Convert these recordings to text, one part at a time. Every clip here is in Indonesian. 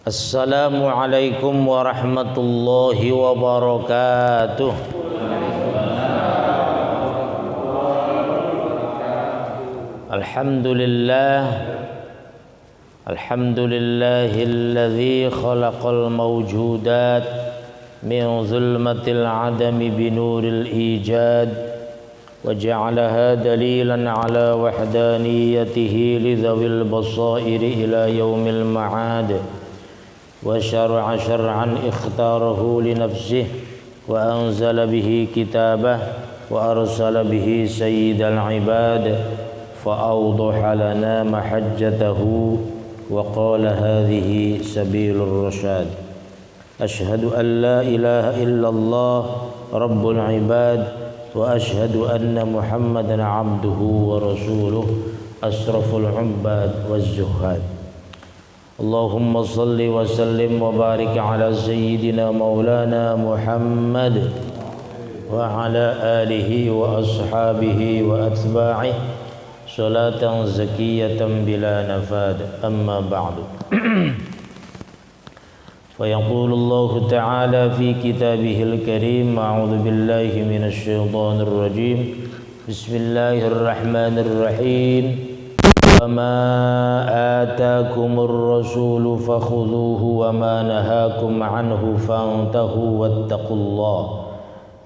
Assalamualaikum warahmatullahi wabarakatuh. Alhamdulillahilladzi khalaqal mawjudat min zulmatil adami binuril ijad wa ja'alaha dalilan ala wahdaniyatihi lidzawil basairi ila yaumil ma'ad. وشرع شرعا اختاره لنفسه وأنزل به كتابه وأرسل به سيد العباد فأوضح لنا محجته وقال هذه سبيل الرشاد أشهد أن لا إله إلا الله رب العباد وأشهد أن محمدا عبده ورسوله أشرف العباد والزهاد اللهم صل وسلم وبارك على سيدنا مولانا محمد وعلى آله وأصحابه وأتباعه صلاة زكية بلا نفاد أما بعد فيقول الله تعالى في كتابه الكريم أعوذ بالله من الشيطان الرجيم بسم الله الرحمن الرحيم وما آتاكم الرسول فخذوه وما نهاكم عنه فانتهوا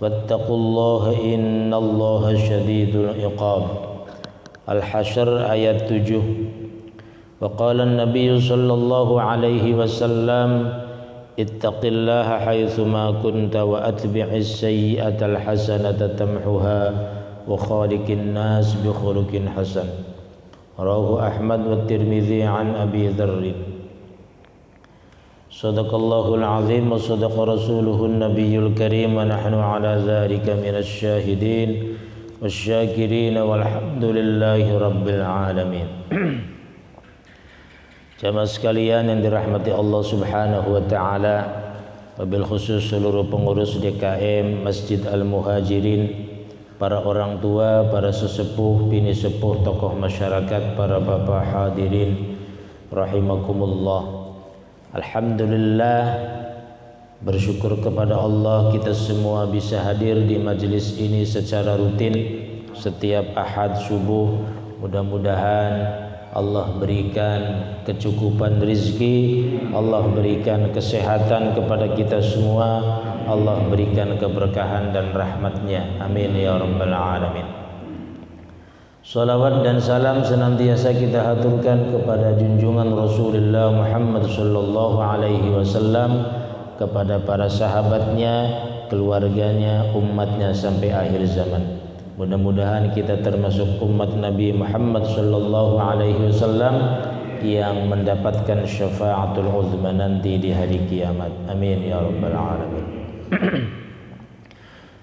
واتقوا الله إن الله شديد العقاب. Al-Hasyr ayat 7. وقال النبي صلى الله عليه وسلم اتق الله حيثما كنت وأتبع السيئة الحسنة تمحها وخالق الناس بخلق حسن. Rawahu Ahmad wa Tirmidzi an Abi Dzarr. Shadaqallahul azim wa shadaqa rasuluhun nabiyyul karim wa nahnu ala dzalika minasy syahidin wasyakirin walhamdulillahi rabbil alamin. Jamaah sekalian yang dirahmati Allah Subhanahu wa taala, wabil khusus seluruh pengurus DKM Masjid Al-Muhajirin, para orang tua, para sesepuh, bini sepuh, tokoh masyarakat, para bapak hadirin rahimakumullah. Alhamdulillah, bersyukur kepada Allah kita semua bisa hadir di majelis ini secara rutin setiap Ahad subuh. Mudah-mudahan Allah berikan kecukupan rizki, Allah berikan kesehatan kepada kita semua, Allah berikan keberkahan dan rahmatnya. Amin ya rabbal alamin. Salawat dan salam senantiasa kita haturkan kepada junjungan Rasulullah Muhammad sallallahu alaihi wasallam, kepada para sahabatnya, keluarganya, umatnya sampai akhir zaman. Mudah-mudahan kita termasuk umat Nabi Muhammad sallallahu alaihi wasallam yang mendapatkan syafaatul uzma nanti di hari kiamat. Amin ya rabbal alamin.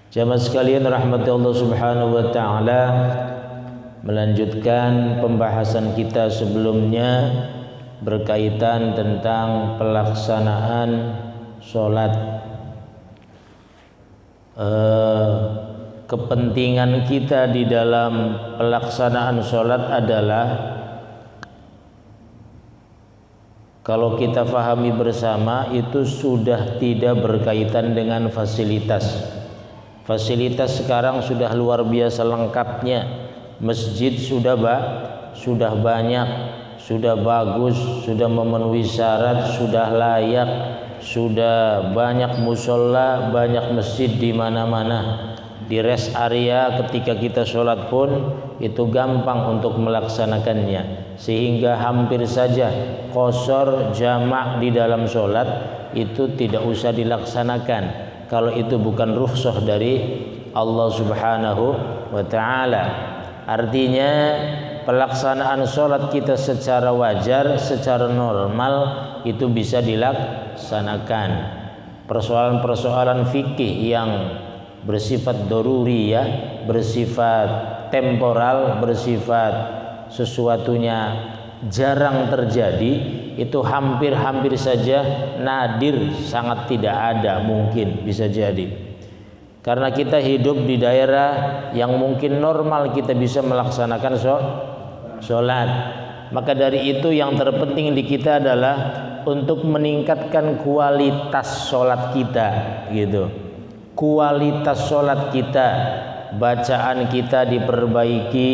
Jamaah sekalian rahmati Allah Subhanahu wa taala, melanjutkan pembahasan kita sebelumnya berkaitan tentang pelaksanaan salat. Kepentingan kita di dalam pelaksanaan sholat adalah, kalau kita fahami bersama, itu sudah tidak berkaitan dengan fasilitas. Fasilitas sekarang sudah luar biasa lengkapnya. Masjid sudah banyak, sudah bagus, sudah memenuhi syarat, sudah layak, sudah banyak musola, banyak masjid di mana-mana. Di rest area ketika kita sholat pun itu gampang untuk melaksanakannya, sehingga hampir saja qashar jamak di dalam sholat itu tidak usah dilaksanakan kalau itu bukan rukhsah dari Allah Subhanahu wa ta'ala. Artinya pelaksanaan sholat kita secara wajar, secara normal itu bisa dilaksanakan. Persoalan-persoalan fikih yang bersifat daruriyah, bersifat temporal, bersifat sesuatunya jarang terjadi, itu hampir saja nadir, sangat tidak ada, mungkin bisa jadi. Karena kita hidup di daerah yang mungkin normal kita bisa melaksanakan sholat. Maka dari itu yang terpenting di kita adalah untuk meningkatkan kualitas sholat kita, gitu. Kualitas sholat kita, bacaan kita diperbaiki,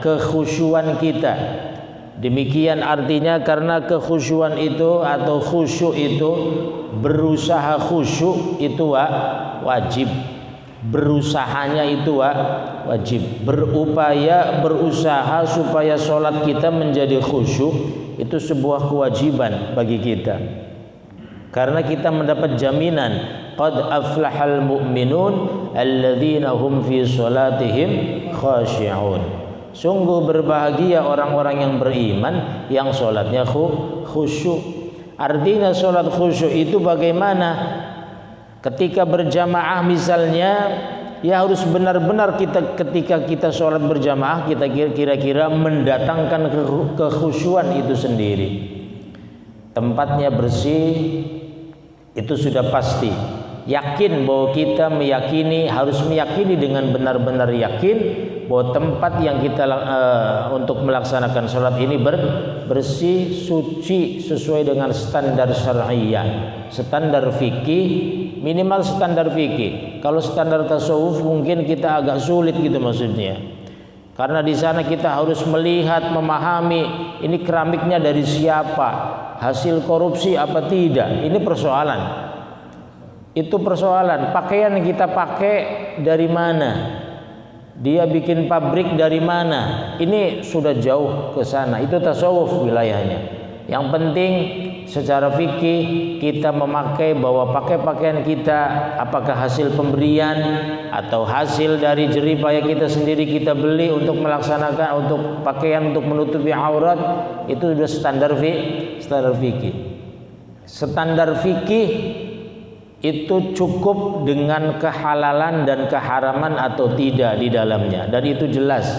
kekhusyuan kita. Demikian artinya karena kekhusyuan itu atau khusyuk itu, berusaha khusyuk itu wajib. Berusahanya itu wajib. Berupaya, berusaha supaya sholat kita menjadi khusyuk itu sebuah kewajiban bagi kita. Karena kita mendapat jaminan qad aflahal mu'minun alladzina hum fi sholatihim khashi'un. Sungguh berbahagia orang-orang yang beriman yang sholatnya khusyuk. Artinya sholat khusyuk itu bagaimana? Ketika berjamaah misalnya, ya harus benar-benar kita ketika kita sholat berjamaah kita kira-kira mendatangkan kekhusyuan itu sendiri. Tempatnya bersih, itu sudah pasti. Yakin bahwa kita harus meyakini dengan benar-benar yakin bahwa tempat yang kita untuk melaksanakan sholat ini bersih, suci, sesuai dengan standar syariah, standar fikih, minimal standar fikih. Kalau standar tasawuf mungkin kita agak sulit gitu maksudnya. Karena di sana kita harus melihat, memahami ini keramiknya dari siapa, hasil korupsi apa tidak. Ini persoalan. Itu persoalan. Pakaian yang kita pakai dari mana? Dia bikin pabrik dari mana? Ini sudah jauh ke sana. Itu tasawuf wilayahnya. Yang penting secara fikih kita memakai bahwa pakaian kita apakah hasil pemberian atau hasil dari jerih payah kita sendiri kita beli untuk melaksanakan untuk pakaian untuk menutupi aurat, itu sudah standar fikih. Standar fikih itu cukup dengan kehalalan dan keharaman atau tidak di dalamnya, dan itu jelas.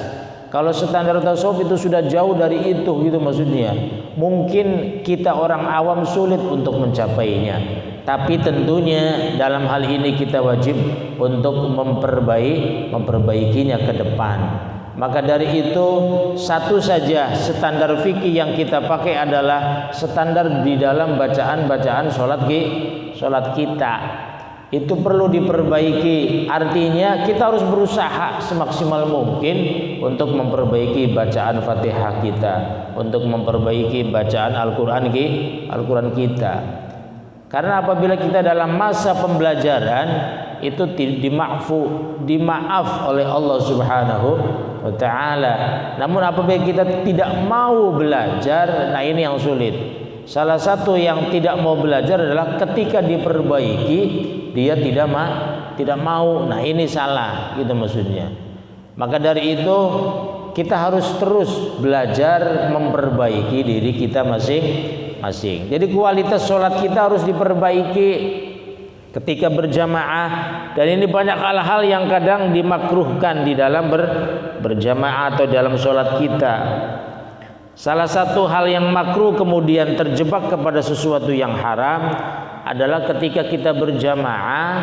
Kalau standar tasawuf itu sudah jauh dari itu gitu maksudnya. Mungkin kita orang awam sulit untuk mencapainya. Tapi tentunya dalam hal ini kita wajib untuk memperbaikinya ke depan. Maka dari itu satu saja standar fikih yang kita pakai adalah standar di dalam bacaan sholat kita. Itu perlu diperbaiki. Artinya kita harus berusaha semaksimal mungkin untuk memperbaiki bacaan Fatihah kita, untuk memperbaiki bacaan Al-Quran kita. Karena apabila kita dalam masa pembelajaran itu dimaaf oleh Allah Subhanahu wa ta'ala. Namun apabila kita tidak mau belajar, nah ini yang sulit. Salah satu yang tidak mau belajar adalah ketika diperbaiki dia tidak mau. Nah ini salah gitu maksudnya. Maka dari itu kita harus terus belajar memperbaiki diri kita masing-masing. Jadi kualitas sholat kita harus diperbaiki ketika berjamaah. Dan ini banyak hal-hal yang kadang dimakruhkan di dalam berjamaah atau dalam sholat kita. Salah satu hal yang makruh kemudian terjebak kepada sesuatu yang haram adalah ketika kita berjamaah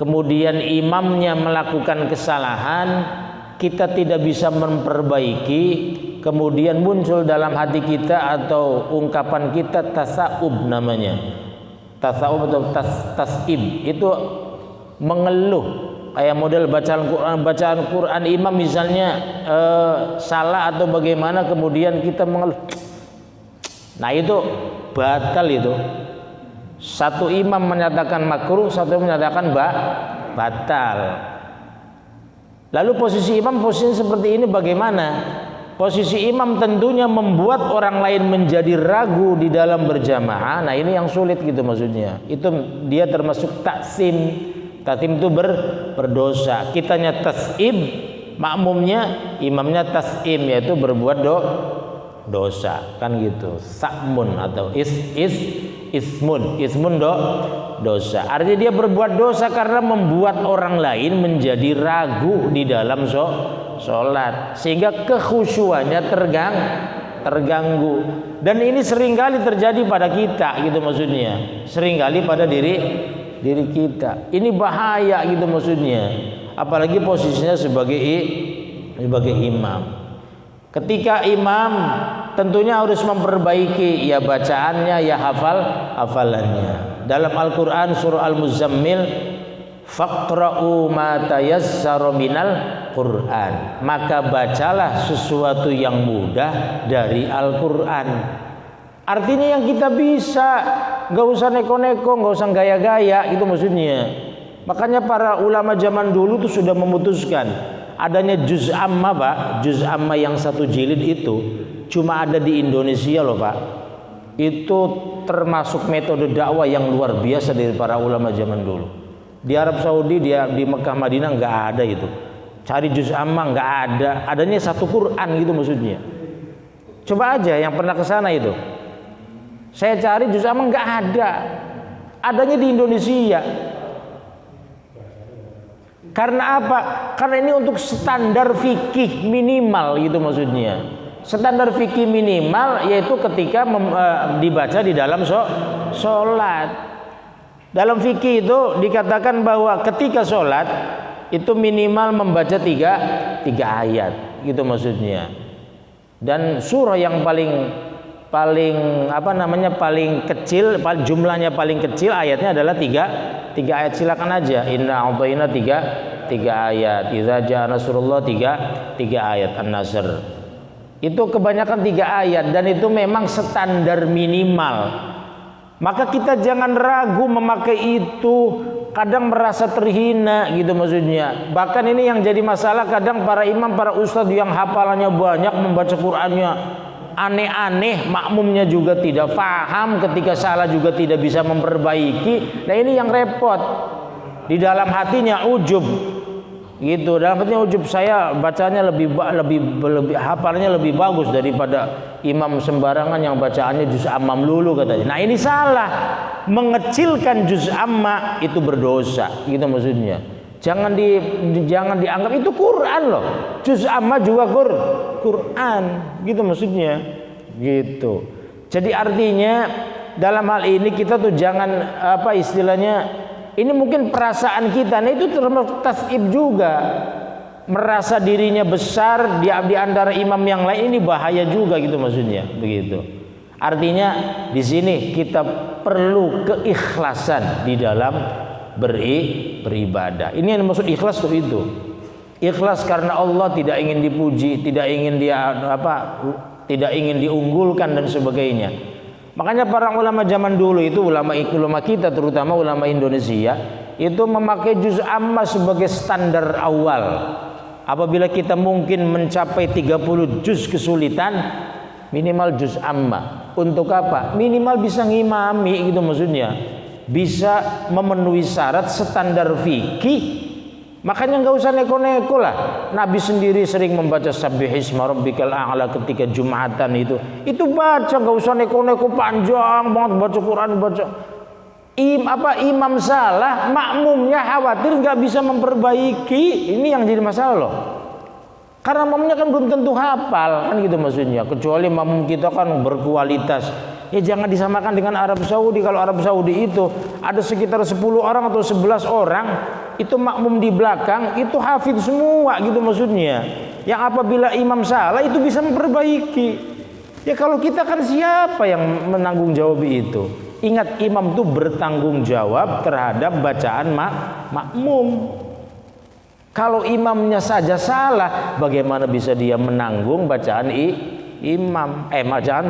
kemudian imamnya melakukan kesalahan, kita tidak bisa memperbaiki, kemudian muncul dalam hati kita atau ungkapan kita tasa'ub namanya. Tasa'ub atau tas'ib itu mengeluh. Kayak model bacaan Quran imam misalnya salah atau bagaimana kemudian kita mengeluh. Nah itu batal itu. Satu imam menyatakan makruh, satu menyatakan batal. Lalu posisi imam seperti ini bagaimana? Posisi imam tentunya membuat orang lain menjadi ragu di dalam berjamaah. Nah ini yang sulit gitu maksudnya. Itu dia termasuk taksim. Taksim itu berdosa. Kitanya tas'ib, makmumnya, imamnya tas'im, yaitu berbuat dosa, kan gitu. Sa'mun atau ismun dosa. Artinya dia berbuat dosa karena membuat orang lain menjadi ragu di dalam sholat, sehingga kekhusyuannya terganggu. Dan ini seringkali terjadi pada kita gitu maksudnya. Seringkali pada diri kita. Ini bahaya gitu maksudnya. Apalagi posisinya sebagai imam. Ketika imam tentunya harus memperbaiki ya bacaannya, ya hafalannya. Dalam Al-Qur'an surah Al-Muzammil, faqra'u ma tayassara minal Qur'an, maka bacalah sesuatu yang mudah dari Al-Qur'an. Artinya yang kita bisa, nggak usah neko-neko, nggak usah gaya-gaya, itu maksudnya. Makanya para ulama zaman dulu tuh sudah memutuskan adanya juz amma, Pak. Juz amma yang 1 jilid itu cuma ada di Indonesia loh, Pak. Itu termasuk metode dakwah yang luar biasa dari para ulama zaman dulu. Di Arab Saudi, di Mekah Madinah nggak ada itu. Cari juz amma nggak ada, adanya 1 Quran gitu maksudnya. Coba aja yang pernah ke sana itu. Saya cari juz amma nggak ada, adanya di Indonesia. Karena apa? Karena ini untuk standar fikih minimal gitu maksudnya. Standar fikih minimal yaitu ketika dibaca di dalam sholat. Dalam fikih itu dikatakan bahwa ketika sholat itu minimal membaca tiga ayat gitu maksudnya. Dan surah yang paling kecil, jumlahnya paling kecil ayatnya adalah tiga ayat. Silakan aja, inna a'tayna tiga ayat, idza jaa nasrullah tiga ayat An-Nasr. Itu kebanyakan 3 ayat dan itu memang standar minimal. Maka kita jangan ragu memakai itu, kadang merasa terhina gitu maksudnya. Bahkan ini yang jadi masalah, kadang para imam, para ustadz yang hafalannya banyak, membaca Qur'annya aneh-aneh, makmumnya juga tidak paham, ketika salah juga tidak bisa memperbaiki. Nah ini yang repot. Di dalam hatinya ujub gitu, dalam hatinya ujub, saya bacanya lebih hafalannya lebih bagus daripada imam sembarangan yang bacaannya juz amma lulu katanya. Nah ini salah, mengecilkan juz amma itu berdosa gitu maksudnya. Jangan dianggap itu Quran loh. Juz amma juga Quran gitu maksudnya. Gitu. Jadi artinya dalam hal ini kita tuh jangan istilahnya, ini mungkin perasaan kita, nah itu termasuk tasib juga. Merasa dirinya besar di antara imam yang lain, ini bahaya juga gitu maksudnya, begitu. Artinya di sini kita perlu keikhlasan di dalam beribadah. Ini yang maksud ikhlas tuh itu. Ikhlas karena Allah, tidak ingin dipuji, tidak ingin diunggulkan dan sebagainya. Makanya para ulama zaman dulu itu, ulama kita terutama ulama Indonesia itu memakai juz amma sebagai standar awal. Apabila kita mungkin mencapai 30 juz kesulitan, minimal juz amma. Untuk apa? Minimal bisa ngimami gitu maksudnya. Bisa memenuhi syarat standar fikih. Makanya nggak usah neko-neko lah. Nabi sendiri sering membaca Sabbihisma rabbikal a'la ketika Jumatan itu. Itu baca, nggak usah neko-neko panjang banget baca Quran, baca. Imam salah, makmumnya khawatir nggak bisa memperbaiki. Ini yang jadi masalah loh. Karena makmumnya kan belum tentu hafal kan gitu maksudnya. Kecuali makmum kita kan berkualitas. Ya jangan disamakan dengan Arab Saudi. Kalau Arab Saudi itu ada sekitar 10 orang atau 11 orang, itu makmum di belakang itu hafidz semua gitu maksudnya. Yang apabila imam salah itu bisa memperbaiki. Ya kalau kita kan siapa yang menanggung jawab itu? Ingat, imam itu bertanggung jawab terhadap bacaan makmum. Kalau imamnya saja salah, bagaimana bisa dia menanggung bacaan bacaan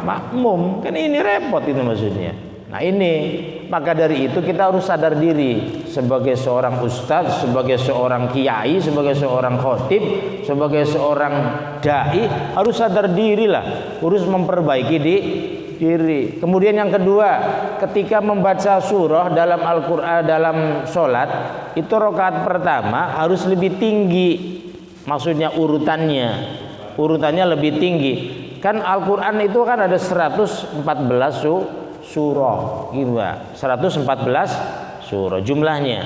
makmum? Kan ini repot itu maksudnya. Nah ini, maka dari itu kita harus sadar diri sebagai seorang ustadz, sebagai seorang kiai, sebagai seorang khotib, sebagai seorang dai, harus sadar diri lah, harus memperbaiki diri. Kemudian yang kedua, ketika membaca surah dalam Al-Qur'an, dalam sholat, itu rakaat pertama harus lebih tinggi, maksudnya urutannya lebih tinggi. Kan Al-Qur'an itu kan ada 114 surah gitu, 114 surah jumlahnya.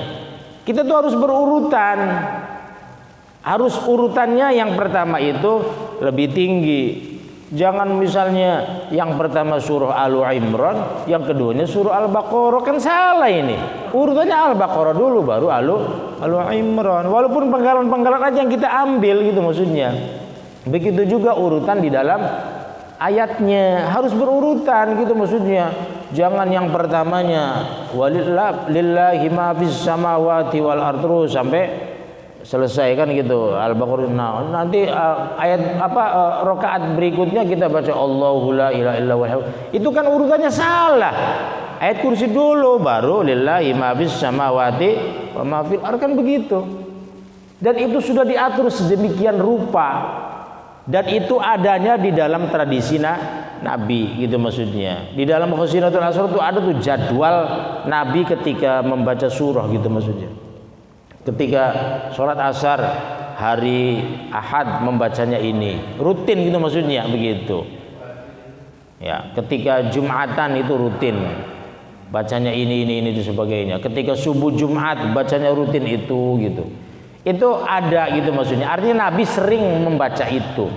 Kita tuh harus berurutan. Harus urutannya yang pertama itu lebih tinggi. Jangan misalnya yang pertama surah Al-Imran, yang keduanya surah Al-Baqarah, kan salah ini. Urutannya Al-Baqarah dulu baru Al-Imran. Walaupun penggalan-penggalan aja yang kita ambil gitu maksudnya. Begitu juga urutan di dalam ayatnya harus berurutan gitu maksudnya. Jangan yang pertamanya walillahi ma fis samawati wal ardh sampai selesai kan gitu Al-Baqarah. Nah, nanti ayat rakaat berikutnya kita baca Allahu la ilaha illa huwa. Itu kan urutannya salah. Ayat kursi dulu baru lillahi ma fis samawati wa ma fil ardh kan begitu. Dan itu sudah diatur sedemikian rupa. Dan itu adanya di dalam tradisi Nabi gitu maksudnya. Di dalam Khazinatul Asrar itu ada tuh jadwal Nabi ketika membaca surah gitu maksudnya. Ketika sholat asar hari Ahad membacanya ini rutin gitu maksudnya begitu. Ya, ketika Jumatan itu rutin bacanya ini dan sebagainya. Ketika subuh Jumat bacanya rutin itu gitu. Itu ada gitu maksudnya. Artinya Nabi sering membaca itu.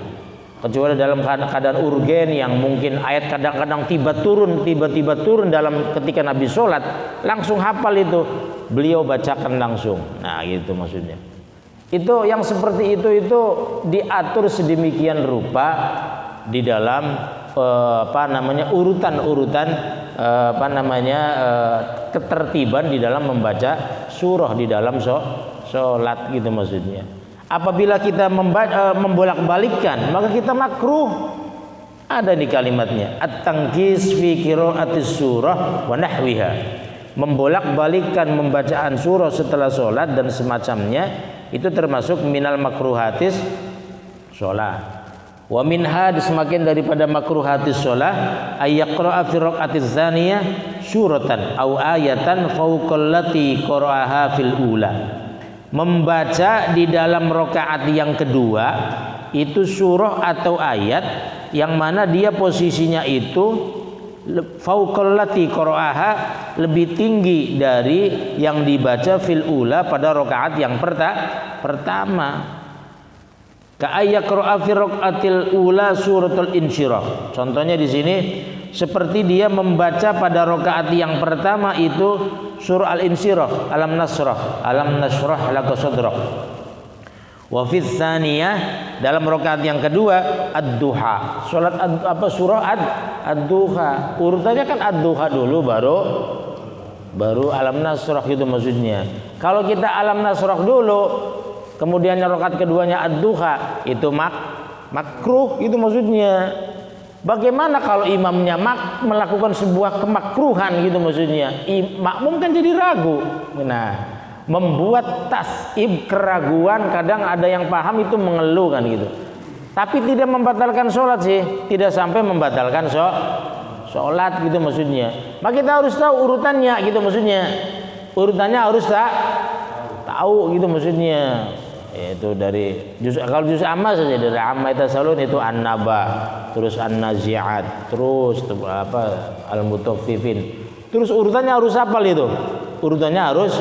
Kecuali dalam keadaan urgen yang mungkin ayat kadang-kadang tiba-tiba turun dalam ketika Nabi sholat langsung hafal itu beliau bacakan langsung. Nah gitu maksudnya. Itu yang seperti itu diatur sedemikian rupa di dalam urutan ketertiban di dalam membaca surah di dalam sholat gitu maksudnya. Apabila kita membolak-balikkan maka kita makruh. Ada di kalimatnya at-tangkis fi qiraatis surah wa nahwiha. Membolak-balikkan pembacaan surah setelah sholat dan semacamnya itu termasuk minal makruhatis sholat. Wa minha semakin daripada makruhatis sholat ayyaqra'a fi raq'atiz zaniyah suratan au ayatan fauqallati qara'aha fil ula. Membaca di dalam rakaat yang kedua itu surah atau ayat yang mana dia posisinya itu fauqallati qara'aha lebih tinggi dari yang dibaca fil ula pada rakaat yang pertama. Ka ayyaqra'a fi raq'atil ula suratul insyirah. Contohnya di sini seperti dia membaca pada rakaat yang pertama itu surah Al-Insyirah, alam nasrah laka sadrak. Wa fi tsaniyah dalam rakaat yang kedua ad-duha. Surah ad-duha. Urutannya kan ad-duha dulu baru alam nasrah gitu maksudnya. Kalau kita alam nasrah dulu kemudian rakaat keduanya ad-duha itu makruh itu maksudnya. Bagaimana kalau imamnya melakukan sebuah kemakruhan gitu maksudnya, makmum kan jadi ragu. Nah, membuat tasib keraguan kadang ada yang paham itu mengeluh kan gitu. Tapi tidak membatalkan sholat sih, tidak sampai membatalkan sholat gitu maksudnya. Maka kita harus tahu urutannya gitu maksudnya. Urutannya harus tahu gitu maksudnya. Itu dari kalau juz amma saja dari amma tasalun itu an-naba, terus an-nazi'at, terus al-mutaffifin. Terus urutannya harus hafal itu. Urutannya harus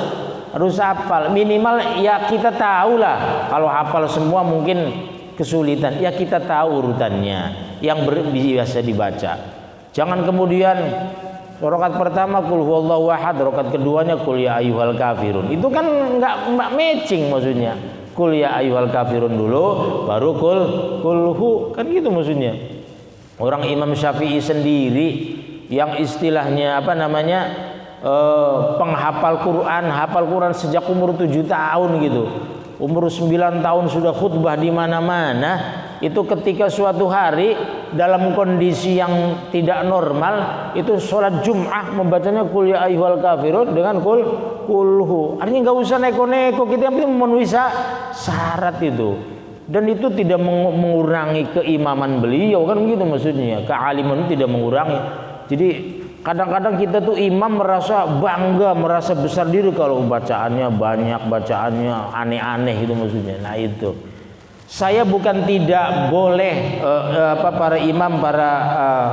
hafal. Minimal ya kita tahu lah. Kalau hafal semua mungkin kesulitan. Ya kita tahu urutannya yang biasa dibaca. Jangan kemudian rakaat pertama qul huwallahu ahad, rakaat keduanya qul ya ayyuhal kafirun. Itu kan enggak matching maksudnya. Qul ya ayyuhal kafirun dulu baru qulhu kan gitu maksudnya. Orang Imam Syafi'i sendiri yang istilahnya penghafal Quran, hafal Quran sejak umur 7 tahun gitu. Umur 9 tahun sudah khutbah di mana-mana. Itu ketika suatu hari dalam kondisi yang tidak normal itu sholat Jum'ah membacanya qul ya ayyuhal kafirun dengan qulhu. Artinya nggak usah neko-neko, kita yang penting memenuhi syarat itu. Dan itu tidak mengurangi keimaman beliau kan begitu maksudnya. Kealiman itu tidak mengurangi. Jadi kadang-kadang kita tuh imam merasa bangga, merasa besar diri kalau bacaannya banyak, bacaannya aneh-aneh gitu maksudnya. Nah itu. Saya bukan tidak boleh para imam, para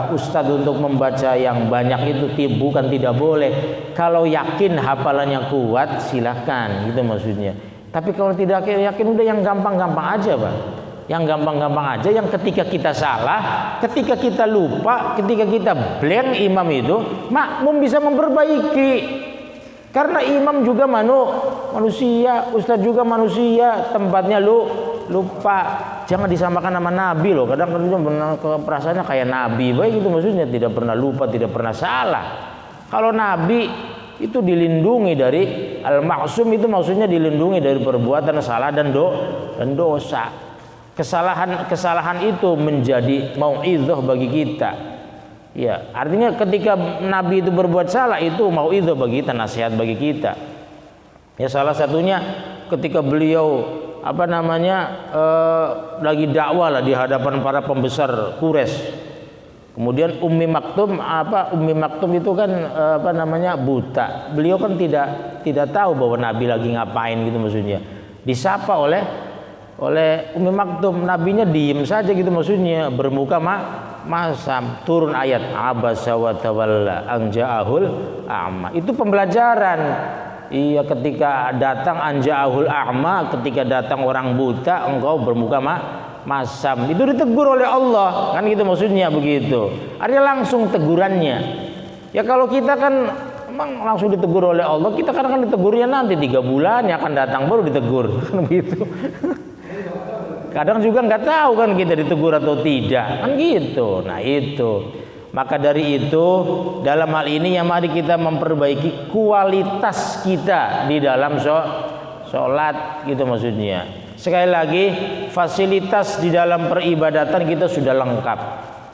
ustadz untuk membaca yang banyak itu bukan tidak boleh. Kalau yakin hafalannya kuat silahkan gitu maksudnya. Tapi kalau tidak yakin udah yang gampang-gampang aja Pak. Yang gampang-gampang aja, yang ketika kita salah, ketika kita lupa, ketika kita blank imam itu makmum bisa memperbaiki. Karena imam juga manusia, ustadz juga manusia, tempatnya lupa. jangan disamakan sama Nabi loh. Kadang-kadang perasaannya kayak Nabi, baik itu maksudnya tidak pernah lupa, tidak pernah salah. Kalau Nabi itu dilindungi dari al-maksum, itu maksudnya dilindungi dari perbuatan salah dan dosa. Kesalahan itu menjadi mau'izah bagi kita. Ya, artinya ketika Nabi itu berbuat salah itu mau'izah bagi kita, nasihat bagi kita. Ya, salah satunya ketika beliau lagi dakwah lah di hadapan para pembesar Quraisy. Kemudian Ummi Maktum itu kan buta. Beliau kan tidak tahu bahwa Nabi lagi ngapain gitu maksudnya. Disapa oleh Ummi Maktum, nabinya diem saja gitu maksudnya, bermuka masam. Turun ayat abasa wa tawalla an ja'ahul a'ma. Itu pembelajaran. Iya, ketika datang anja'ahul a'ma, ketika datang orang buta, engkau bermuka masam. Itu ditegur oleh Allah, kan gitu maksudnya begitu. Artinya langsung tegurannya. Ya kalau kita kan emang langsung ditegur oleh Allah, kita kan ditegurnya nanti 3 bulan yang akan datang baru ditegur, kan begitu. Kadang juga nggak tahu kan kita ditegur atau tidak, kan gitu. Nah itu. Maka dari itu dalam hal ini ya mari kita memperbaiki kualitas kita di dalam sholat gitu maksudnya. Sekali lagi, fasilitas di dalam peribadatan kita sudah lengkap.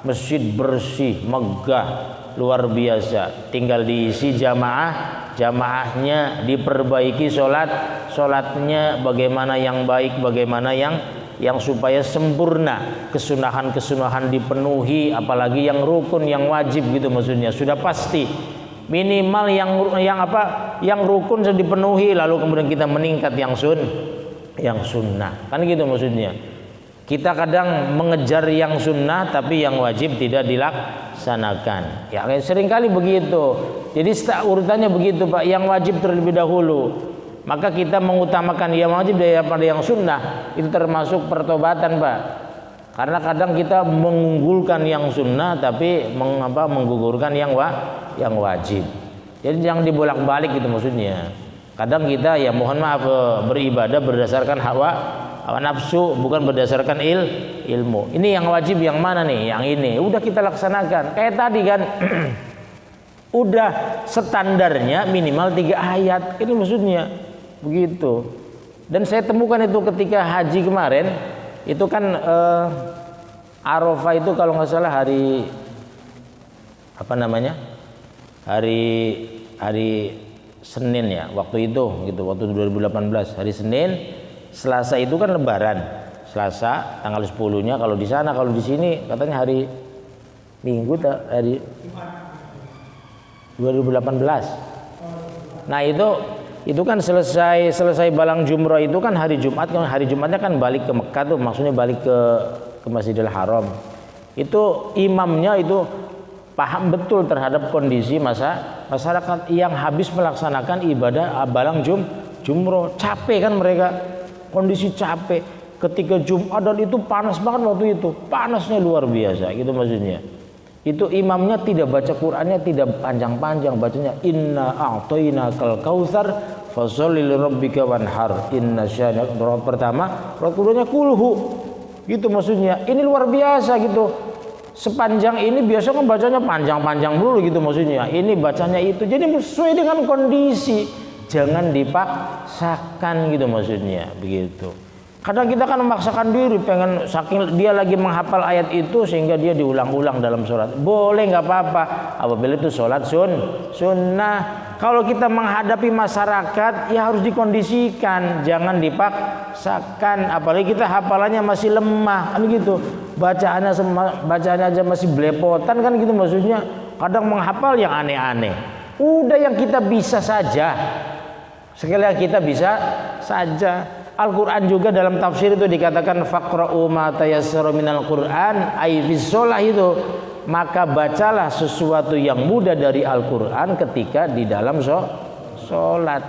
Masjid bersih, megah, luar biasa. Tinggal diisi jamaahnya diperbaiki, sholatnya bagaimana yang baik, bagaimana yang supaya sempurna, kesunahan dipenuhi, apalagi yang rukun, yang wajib gitu maksudnya sudah pasti minimal yang rukun sudah dipenuhi, lalu kemudian kita meningkat yang sunnah, kan gitu maksudnya. Kita kadang mengejar yang sunnah tapi yang wajib tidak dilaksanakan, ya seringkali begitu. Jadi urutannya begitu Pak, yang wajib terlebih dahulu. Maka kita mengutamakan yang wajib daripada yang sunnah, itu termasuk pertobatan Pak. Karena kadang kita mengunggulkan yang sunnah tapi menggugurkan yang wajib. Jadi jangan dibolak-balik gitu maksudnya. Kadang kita ya mohon maaf beribadah berdasarkan hawa nafsu, bukan berdasarkan ilmu. Ini yang wajib yang mana nih? Yang ini. Udah kita laksanakan. Kayak tadi kan udah standarnya minimal 3 ayat. Ini maksudnya. Begitu. Dan saya temukan itu ketika haji kemarin, itu kan Arafah itu kalau nggak salah hari Senin ya, waktu itu gitu, waktu 2018 hari Senin. Selasa itu kan Lebaran, Selasa tanggal 10-nya kalau di sana, kalau di sini katanya hari Minggu hari 2018. Nah itu kan selesai balang jumroh itu kan hari Jumat, kan hari Jumatnya kan balik ke Mekah tuh, maksudnya balik ke Masjidil Haram. Itu imamnya itu paham betul terhadap kondisi masyarakat yang habis melaksanakan ibadah balang jumroh. Capek kan mereka, kondisi capek. Ketika Jumat dan itu panas banget waktu itu, panasnya luar biasa gitu maksudnya. Itu imamnya tidak baca Qur'annya, tidak panjang-panjang, bacanya inna a'tainakal kautsar fasholli lirabbika wanhar inna syani'aka. Pertama Qur'annya kulhu gitu maksudnya. Ini luar biasa gitu. Sepanjang ini biasa kan bacanya panjang-panjang dulu gitu maksudnya. Ini bacanya itu. Jadi sesuai dengan kondisi, jangan dipaksakan gitu maksudnya, begitu. Kadang kita kan memaksakan diri, pengen saking dia lagi menghafal ayat itu sehingga dia diulang-ulang dalam sholat. Boleh, nggak apa-apa apabila itu sholat sunnah. Kalau kita menghadapi masyarakat ya harus dikondisikan, jangan dipaksakan. Apalagi kita hafalannya masih lemah kan gitu, bacaannya aja masih belepotan kan gitu maksudnya. Kadang menghafal yang aneh-aneh. Udah yang kita bisa saja, sekali lagi kita bisa saja. Al-Quran juga dalam tafsir itu dikatakan faqra'u ma tayassara minal Qur'an, ay fis shalah itu, maka bacalah sesuatu yang mudah dari Al-Quran ketika di dalam sholat.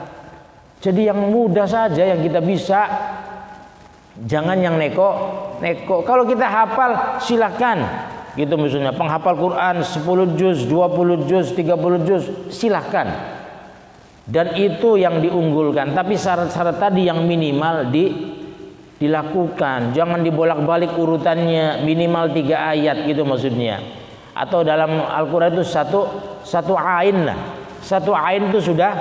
Jadi yang mudah saja yang kita bisa, jangan yang neko. Kalau kita hafal silakan gitu, misalnya penghafal Quran 10 juz, 20 juz, 30 juz, silakan. Dan itu yang diunggulkan, tapi syarat-syarat tadi yang minimal dilakukan, jangan dibolak-balik urutannya, minimal 3 ayat gitu maksudnya. Atau dalam Al-Qur'an itu satu ain lah. Satu ain itu sudah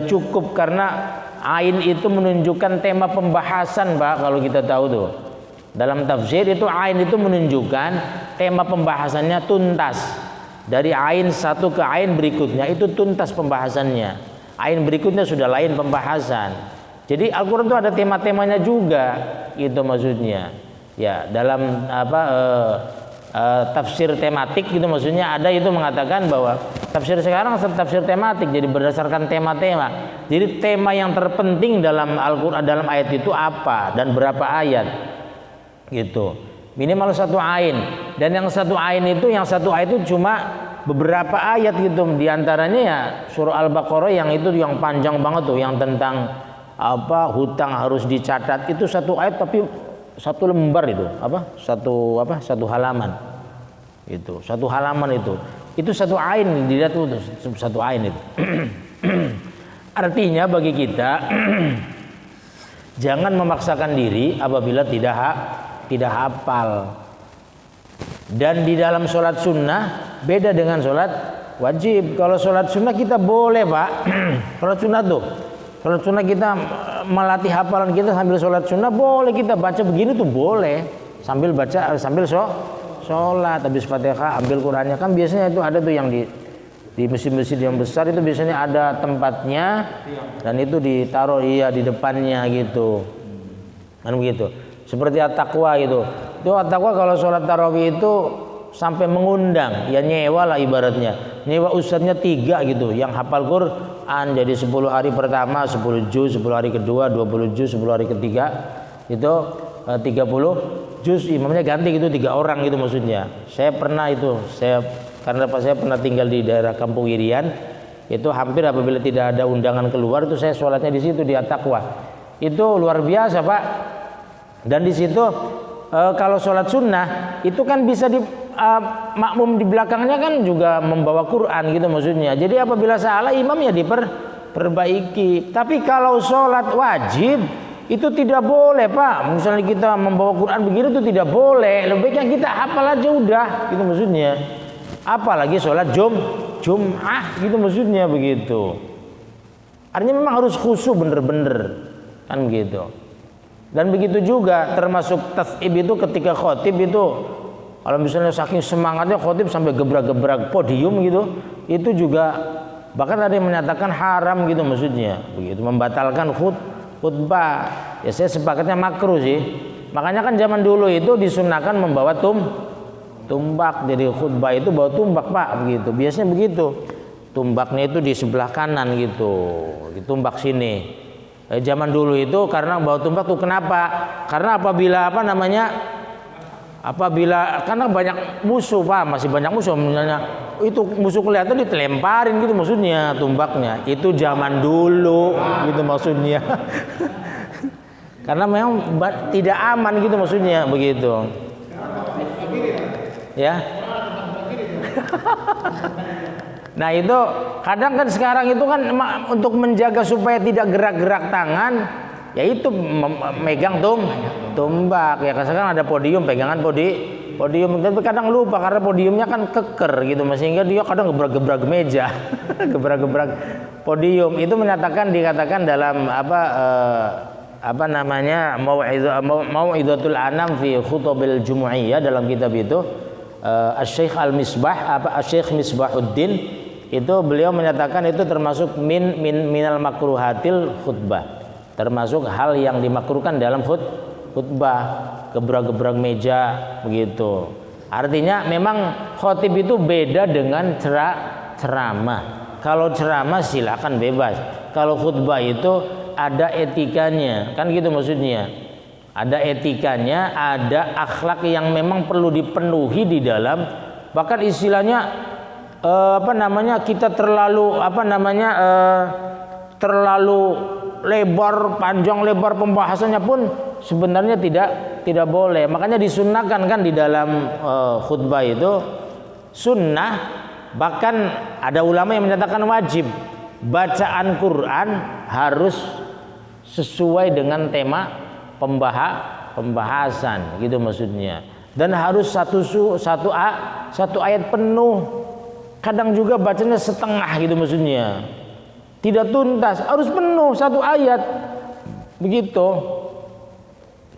cukup, karena ain itu menunjukkan tema pembahasan, Pak. Kalau kita tahu tuh dalam tafsir itu ain itu menunjukkan tema pembahasannya tuntas. Dari ain satu ke ain berikutnya itu tuntas pembahasannya. Ain berikutnya sudah lain pembahasan. Jadi Al-Qur'an itu ada tema-temanya juga, itu maksudnya. Ya, dalam tafsir tematik gitu maksudnya ada itu mengatakan bahwa tafsir sekarang tafsir tematik, jadi berdasarkan tema-tema. Jadi tema yang terpenting dalam Al-Qur'an, dalam ayat itu apa dan berapa ayat gitu. Minimal 1 ain, dan yang 1 ain itu, yang 1 ayat itu cuma beberapa ayat gitu. Di antaranya ya surah Al-Baqarah yang itu yang panjang banget tuh, yang tentang hutang harus dicatat, itu 1 ayat tapi 1 lembar itu satu halaman itu, 1 halaman itu 1 ain, dilihat tuh 1 ain itu. Artinya bagi kita jangan memaksakan diri apabila tidak hafal. Dan di dalam sholat sunnah beda dengan sholat wajib. Kalau sholat sunnah kita boleh, Pak. Sholat sunnah kita melatih hafalan kita sambil sholat sunnah, boleh kita baca begini tuh boleh, sambil baca sambil sholat habis Fatihah ambil Qurannya. Kan biasanya itu ada tuh yang di masjid-masjid yang besar itu biasanya ada tempatnya, dan itu ditaruh di depannya gitu, kan begitu. Seperti at-taqwa gitu. Itu at-taqwa kalau sholat tarawih itu sampai mengundang, ya nyewa lah ibaratnya. Nyewa ustadznya 3 gitu, yang hafal Quran, jadi 10 hari pertama 10 juz, 10 hari kedua 20 juz, 10 hari ketiga itu 30 juz, imamnya ganti gitu 3 orang gitu maksudnya. Saya pernah itu, karena saya pernah tinggal di daerah Kampung Irian, itu hampir apabila tidak ada undangan keluar itu saya sholatnya di situ di at-taqwa. Itu luar biasa, Pak. Dan di situ kalau sholat sunnah itu kan bisa makmum di belakangnya kan juga membawa Quran gitu maksudnya. Jadi apabila salah imam ya diperbaiki. Tapi kalau sholat wajib itu tidak boleh, Pak. Misalnya kita membawa Quran begini itu tidak boleh. Lebih baiknya kita hafal aja udah gitu maksudnya. Apalagi sholat Jum'ah gitu maksudnya begitu. Artinya memang harus khusyuk bener-bener kan begitu. Dan begitu juga termasuk tas'ib itu ketika khotib itu, kalau misalnya saking semangatnya khotib sampai gebrak-gebrak podium gitu, itu juga bahkan ada yang menyatakan haram gitu maksudnya begitu, membatalkan khutbah. Ya saya sepakatnya makruh sih. Makanya kan zaman dulu itu disunahkan membawa tumbak. Jadi khutbah itu bawa tumbak, Pak, begitu. Biasanya begitu. Tumbaknya itu di sebelah kanan gitu. Ditumbak sini. Zaman dulu itu karena bawa tumbak tuh kenapa? Karena karena banyak musuh, Pak, masih banyak musuh, misalnya itu musuh kelihatan ditelemparin gitu maksudnya tumbaknya. Itu zaman dulu gitu maksudnya. Karena memang tidak aman gitu maksudnya begitu. Ya. Nah itu kadang kan sekarang itu kan untuk menjaga supaya tidak gerak-gerak tangan, yaitu megang tumbak. Ya sekarang ada podium, pegangan podium. Tapi kadang lupa karena podiumnya kan keker gitu, sehingga dia kadang gebrak-gebrak meja, gebrak-gebrak podium. Itu dikatakan dalam Mau'izatul Anam fi Khutubil Jumu'iyah, dalam kitab itu Asy-Syaikh Asy-Syaikh Misbahuddin itu beliau menyatakan itu termasuk minal makruhatil khutbah, termasuk hal yang dimakruhkan dalam khutbah, gebrak-gebrak meja begitu. Artinya memang khotib itu beda dengan ceramah. Kalau ceramah silakan bebas. Kalau khutbah itu ada etikanya, kan gitu maksudnya. Ada etikanya, ada akhlak yang memang perlu dipenuhi di dalam. Bahkan istilahnya kita terlalu terlalu panjang lebar pembahasannya pun sebenarnya tidak boleh. Makanya disunnahkan kan di dalam khutbah itu sunnah, bahkan ada ulama yang menyatakan wajib bacaan Quran harus sesuai dengan pembahasan gitu maksudnya. Dan harus satu ayat penuh. Kadang juga bacanya setengah gitu maksudnya. Tidak tuntas, harus penuh satu ayat. Begitu.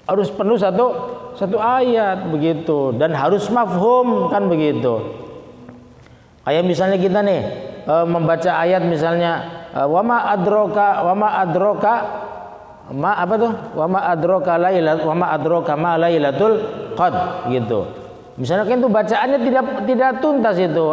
Harus penuh satu ayat begitu, dan harus mafhum kan begitu. Kayak misalnya kita nih membaca ayat misalnya wama adroka ma lailatul qad gitu. Misalnya kan itu bacaannya tidak tuntas itu.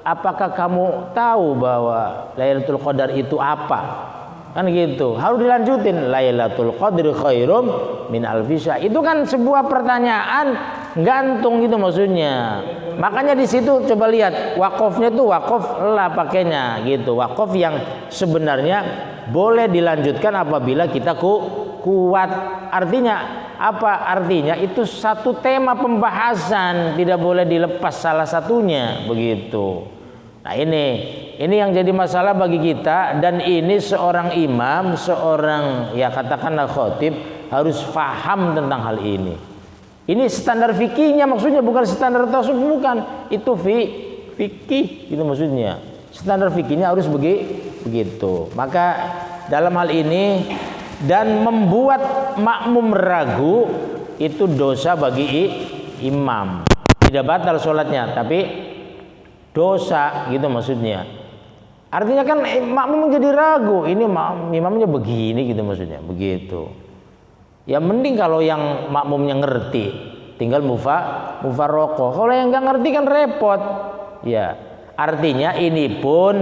Apakah kamu tahu bahwa Lailatul Qadar itu apa? Kan gitu. Harus dilanjutin, Lailatul Qadri khairum min alfi syahr. Itu kan sebuah pertanyaan gantung gitu maksudnya. Makanya di situ coba lihat wakofnya tuh wakof lah pakainya gitu. Wakof yang sebenarnya boleh dilanjutkan apabila kita kuat. Artinya apa? Artinya itu satu tema pembahasan, tidak boleh dilepas salah satunya begitu. Nah ini yang jadi masalah bagi kita, dan ini seorang imam, seorang ya katakanlah khotib harus paham tentang hal ini. Ini standar fikihnya maksudnya, bukan standar tasawuf, bukan. Itu fikih itu maksudnya. Standar fikihnya harus begitu. Maka dalam hal ini, dan membuat makmum ragu itu dosa bagi imam. Tidak batal sholatnya, tapi dosa gitu maksudnya. Artinya kan makmum menjadi ragu, ini imamnya begini gitu maksudnya, begitu. Ya mending kalau yang makmumnya ngerti, tinggal mufarroqoh. Kalau yang nggak ngerti kan repot. Ya, artinya ini pun,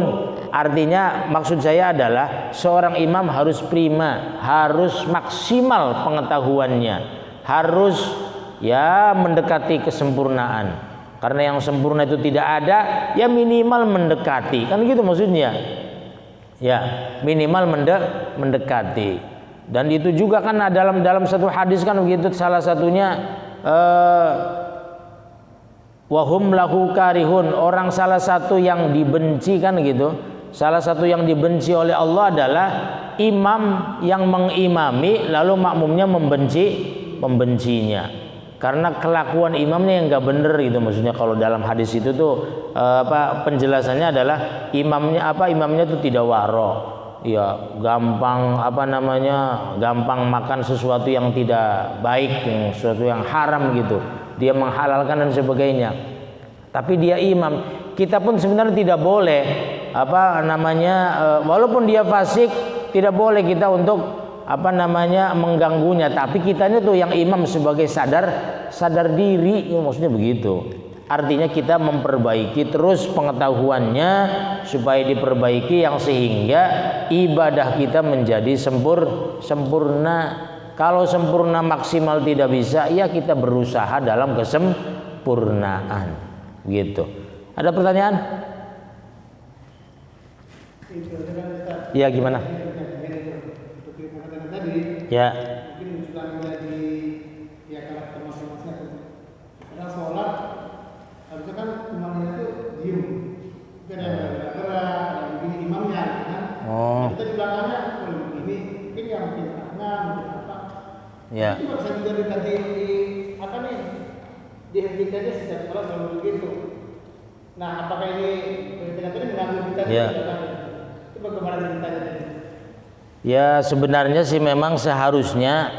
artinya maksud saya adalah seorang imam harus prima, harus maksimal pengetahuannya, harus ya mendekati kesempurnaan. Karena yang sempurna itu tidak ada, ya minimal mendekati, kan gitu maksudnya. Ya, minimal mendekati. Dan itu juga kan dalam satu hadis kan begitu, salah satunya wahum lahu karihun, orang salah satu yang dibenci kan gitu. Salah satu yang dibenci oleh Allah adalah imam yang mengimami lalu makmumnya membencinya. Karena kelakuan imamnya yang nggak bener gitu maksudnya. Kalau dalam hadis itu tuh penjelasannya adalah imamnya tuh tidak waro, ya gampang gampang makan sesuatu yang tidak baik, sesuatu yang haram gitu, dia menghalalkan dan sebagainya. Tapi dia imam, kita pun sebenarnya tidak boleh walaupun dia fasik, tidak boleh kita untuk mengganggunya. Tapi kitanya tuh yang imam sebagai sadar diri, maksudnya begitu. Artinya kita memperbaiki terus pengetahuannya supaya diperbaiki, yang sehingga ibadah kita menjadi sempurna. Kalau sempurna maksimal tidak bisa, ya kita berusaha dalam kesempurnaan gitu. Ada pertanyaan? Ya gimana? Ya. Mungkin juga menjadi ya karakter masing-masing. Karena sholat harusnya kan imamnya itu diem, bukan yang gerak-gerak, yang begini imamnya, kan? Kita di belakangnya kalau begini, mungkin yang mungkin tangan, mungkin apa? Ya. Itu bisa juga dihentikannya setiap sholat kalau begitu. Nah, apakah ini tadi mengganggu kita? Ya. Itu bagaimana ceritanya tadi? Ya sebenarnya sih memang seharusnya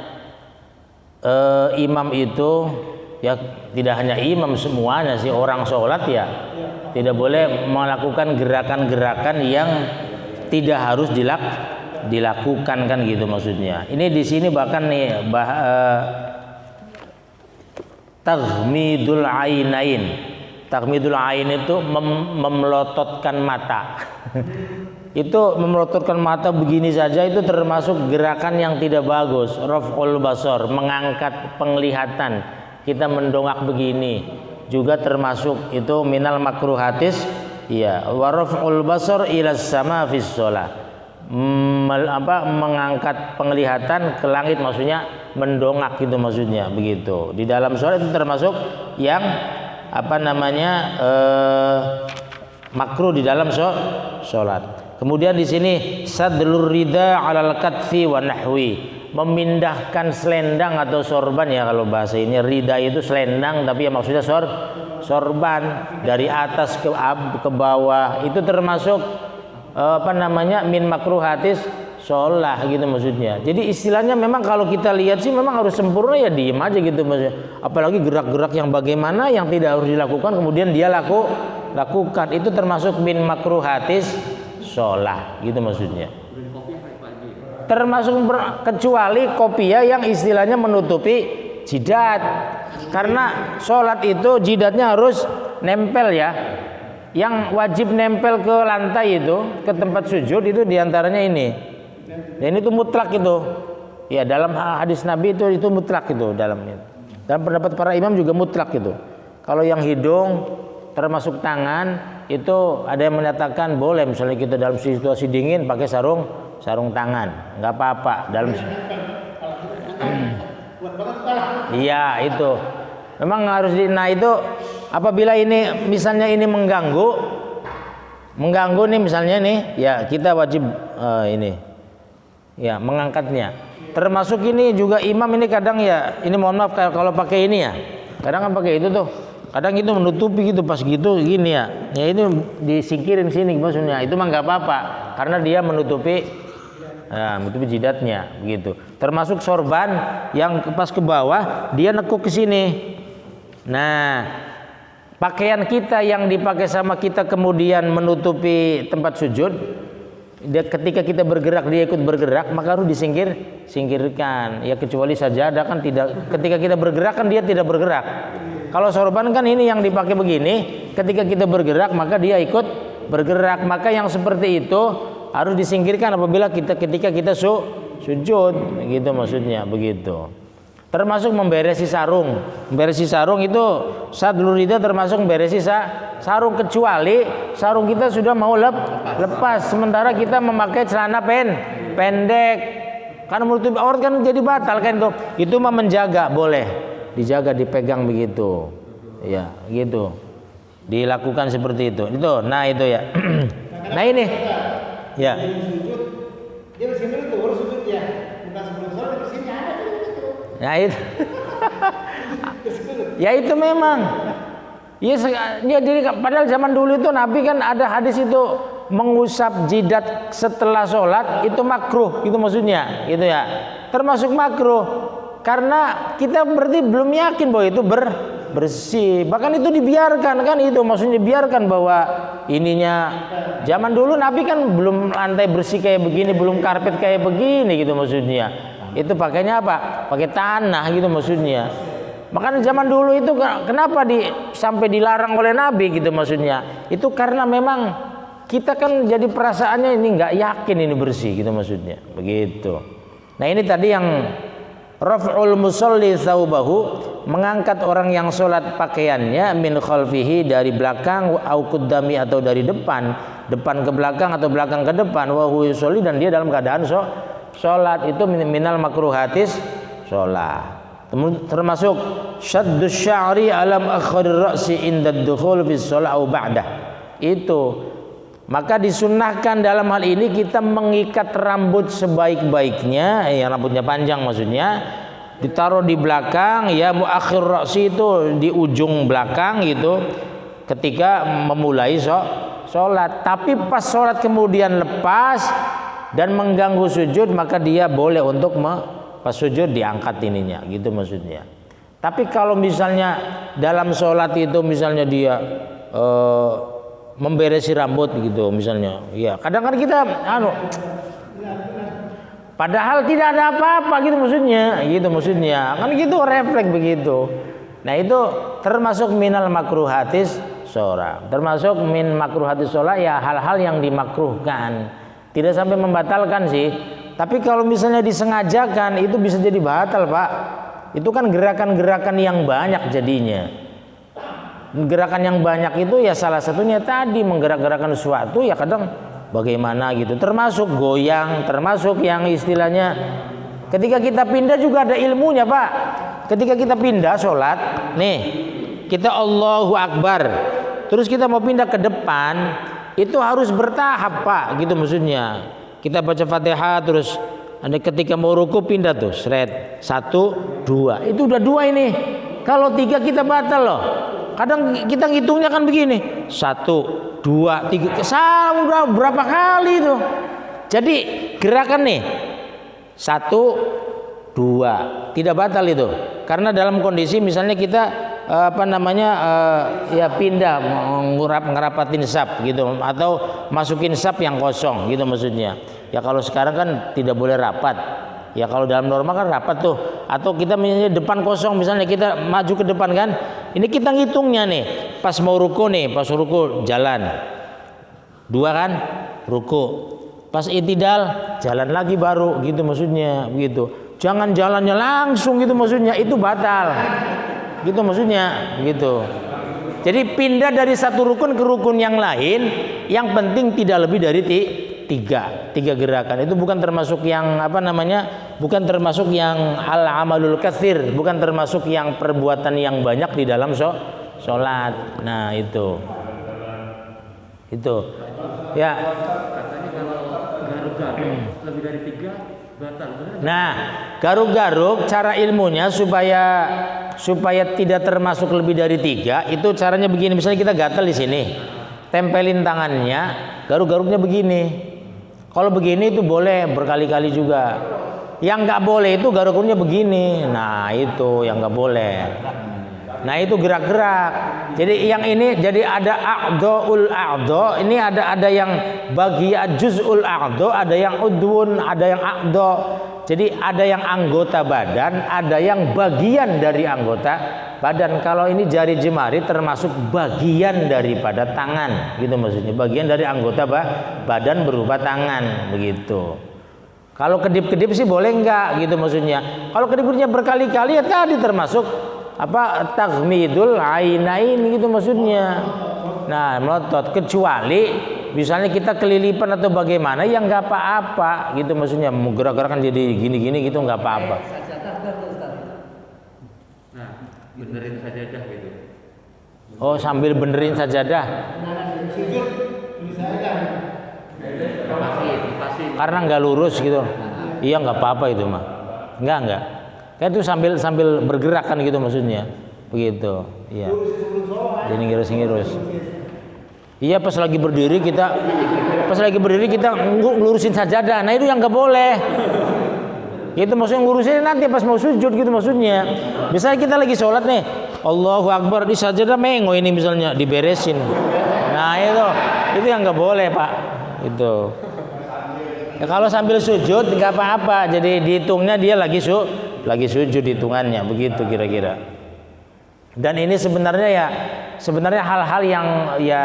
imam itu ya tidak hanya imam, semuanya sih orang sholat ya tidak boleh melakukan gerakan-gerakan yang tidak harus dilakukan kan gitu maksudnya. Ini di sini bahkan nih taghmidul ainain. Taghmidul ain itu memelototkan mata. Itu memelototkan mata begini saja itu termasuk gerakan yang tidak bagus. Raf'ul basar, mengangkat penglihatan, kita mendongak begini juga termasuk itu minal makruhatis. Iya, wa raf'ul basar ila sama fis shalah, mengangkat penglihatan ke langit, maksudnya mendongak gitu maksudnya begitu. Di dalam sholat itu termasuk yang makruh di dalam sholat. Kemudian di sini sadlur rida 'alal katfi wa nahwi, memindahkan selendang atau sorban ya kalau bahasa ini. Rida itu selendang tapi ya maksudnya sorban dari atas ke bawah itu termasuk min makruhatis sholah gitu maksudnya. Jadi istilahnya memang kalau kita lihat sih memang harus sempurna ya diem aja gitu maksudnya. Apalagi gerak-gerak yang bagaimana yang tidak harus dilakukan kemudian dia lakukan itu termasuk min makruhatis sholah gitu maksudnya. Termasuk kecuali kopiah yang istilahnya menutupi jidat. Karena sholat itu jidatnya harus nempel ya. Yang wajib nempel ke lantai itu, ke tempat sujud itu diantaranya ini. Dan itu mutlak itu. Ya dalam hadis Nabi itu mutlak itu dalamnya. Dalam pendapat para imam juga mutlak itu. Kalau yang hidung termasuk tangan itu ada yang menyatakan boleh misalnya kita dalam situasi dingin pakai sarung tangan, nggak apa-apa dalam. Iya itu. Memang harus nah itu apabila ini misalnya ini mengganggu nih misalnya nih ya kita wajib ini ya mengangkatnya. Termasuk ini juga imam ini kadang ya ini mohon maaf kalau pakai ini ya kadang kan pakai itu tuh kadang itu menutupi gitu pas gitu gini ya ini disingkirin sini maksudnya itu mah nggak apa-apa karena dia menutupi jidatnya begitu. Termasuk sorban yang pas ke bawah dia nekuk ke sini. Nah, pakaian kita yang dipakai sama kita kemudian menutupi tempat sujud, ketika kita bergerak dia ikut bergerak maka harus singkirkan. Ya kecuali sajadah kan tidak. Ketika kita bergerak kan dia tidak bergerak. Kalau sorban kan ini yang dipakai begini, ketika kita bergerak maka dia ikut bergerak. Maka yang seperti itu harus disingkirkan apabila ketika kita sujud gitu maksudnya begitu. Termasuk memberesi sarung. Memberesi sarung itu sadlur rida termasuk memberesi sarung kecuali sarung kita sudah mau lepas sementara kita memakai celana pendek. Karena menutupi aurat kan jadi batal kan itu. Itu mah menjaga boleh. Dijaga dipegang begitu. Ya, gitu. Dilakukan seperti itu. Itu. Nah, itu ya. Nah, ini. Ya. Dia bersih dulu tuh, baru sujud ya. Bukan sebelum sholat di sini ada gitu. Ya itu. Ya itu memang. Ya jadi padahal zaman dulu itu Nabi kan ada hadis itu mengusap jidat setelah sholat itu makruh, itu maksudnya, gitu ya. Termasuk makruh karena kita berarti belum yakin bahwa itu bersih. Bahkan itu dibiarkan kan itu maksudnya dibiarkan bahwa ininya zaman dulu Nabi kan belum lantai bersih kayak begini, belum karpet kayak begini gitu maksudnya. Itu pakainya apa? Pakai tanah gitu maksudnya. Makanya zaman dulu itu kenapa sampai dilarang oleh Nabi gitu maksudnya. Itu karena memang kita kan jadi perasaannya ini nggak yakin ini bersih gitu maksudnya. Begitu. Nah ini tadi yang raf'ul musalli thawbahu, mengangkat orang yang sholat pakaiannya min khalfihi dari belakang au qaddami atau dari depan ke belakang atau belakang ke depan wa huwa yusolli dan dia dalam keadaan sholat itu minal makruhatis sholat. Termasuk syaddus sya'ri alam akhir ra'si inda dukhul fi sholat au ba'dah. Itu maka disunnahkan dalam hal ini kita mengikat rambut sebaik-baiknya, rambutnya panjang maksudnya, ditaruh di belakang, ya muakhir ra'si itu di ujung belakang gitu, ketika memulai sholat. Tapi pas sholat kemudian lepas dan mengganggu sujud, maka dia boleh untuk pas sujud diangkat ininya, gitu maksudnya. Tapi kalau misalnya dalam sholat itu misalnya dia memberesi rambut gitu misalnya, ya kadang-kadang kita padahal tidak ada apa-apa gitu maksudnya kan gitu refleks begitu. Nah itu termasuk minal makruhatis sholat, termasuk min makruhatis sholat ya hal-hal yang dimakruhkan, tidak sampai membatalkan sih, tapi kalau misalnya disengajakan itu bisa jadi batal Pak. Itu kan gerakan-gerakan yang banyak jadinya. Gerakan yang banyak itu ya salah satunya tadi menggerak-gerakkan sesuatu ya kadang bagaimana gitu, termasuk goyang, termasuk yang istilahnya ketika kita pindah juga ada ilmunya Pak. Ketika kita pindah sholat nih kita Allahu Akbar terus kita mau pindah ke depan itu harus bertahap Pak gitu maksudnya. Kita baca Fatihah terus Anda ketika mau ruku pindah tuh, seret 1, 2. Itu udah 2 ini. Kalau 3 kita batal loh. Kadang kita ngitungnya kan begini, 1, 2, 3. Udah berapa kali itu. Jadi gerakan nih 1, 2 tidak batal itu. Karena dalam kondisi misalnya kita ya pindah ngerapatin sap gitu atau masukin sap yang kosong gitu maksudnya. Ya kalau sekarang kan tidak boleh rapat. Ya kalau dalam norma kan rapat tuh. Atau kita misalnya depan kosong, misalnya kita maju ke depan kan. Ini kita ngitungnya nih. Pas mau ruku nih, pas ruku jalan 2 kan, ruku. Pas i'tidal jalan lagi baru gitu maksudnya begitu. Jangan jalannya langsung gitu maksudnya, itu batal. Gitu maksudnya, gitu. Jadi pindah dari satu rukun ke rukun yang lain, yang penting tidak lebih dari 3 gerakan. Itu bukan termasuk yang bukan termasuk yang al-amalul katsir, bukan termasuk yang perbuatan yang banyak di dalam sholat. Nah itu ya. Katanya kalau garuk-garuk lebih dari 3 batal. Nah, garuk-garuk cara ilmunya supaya tidak termasuk lebih dari 3, itu caranya begini. Misalnya kita gatal di sini, tempelin tangannya, garuk-garuknya begini. Kalau begini itu boleh berkali-kali juga. Yang nggak boleh itu garuk-garuknya begini. Nah itu yang nggak boleh. Nah itu gerak-gerak. Jadi yang ini jadi ada a'dha'ul a'dha'. Ini ada yang bagian juz'ul a'dha', ada yang udwun, ada yang a'dha'. Jadi ada yang anggota badan, ada yang bagian dari anggota badan. Kalau ini jari jemari termasuk bagian daripada tangan, gitu maksudnya. Bagian dari anggota badan berupa tangan, begitu. Kalau kedip-kedip sih boleh enggak, gitu maksudnya. Kalau kedip-kedipnya berkali-kali ya tadi termasuk taghmidul ainain, gitu maksudnya. Nah, melotot, kecuali misalnya kita kelilipan atau bagaimana yang nggak apa-apa, gitu maksudnya. Gerak-gerakan jadi gini-gini gitu nggak apa-apa. Nah, benerin sajadah gitu. Oh, sambil benerin sajadah. Karena nggak lurus gitu. Iya nggak apa-apa itu mah. Nggak. Kan itu sambil bergerak kan gitu maksudnya. Begitu. Iya. Jadi ngirus-ngirus. Iya pas lagi berdiri kita ngelurusin sajadah. Nah itu yang nggak boleh. Itu maksudnya ngurusin nanti pas mau sujud gitu maksudnya. Misalnya kita lagi sholat nih, Allahu Akbar, di sajadah mengo ini misalnya diberesin. Nah itu yang nggak boleh Pak. Itu. Ya, kalau sambil sujud nggak apa-apa. Jadi dihitungnya dia lagi sujud hitungannya begitu kira-kira. Dan ini sebenarnya hal-hal yang ya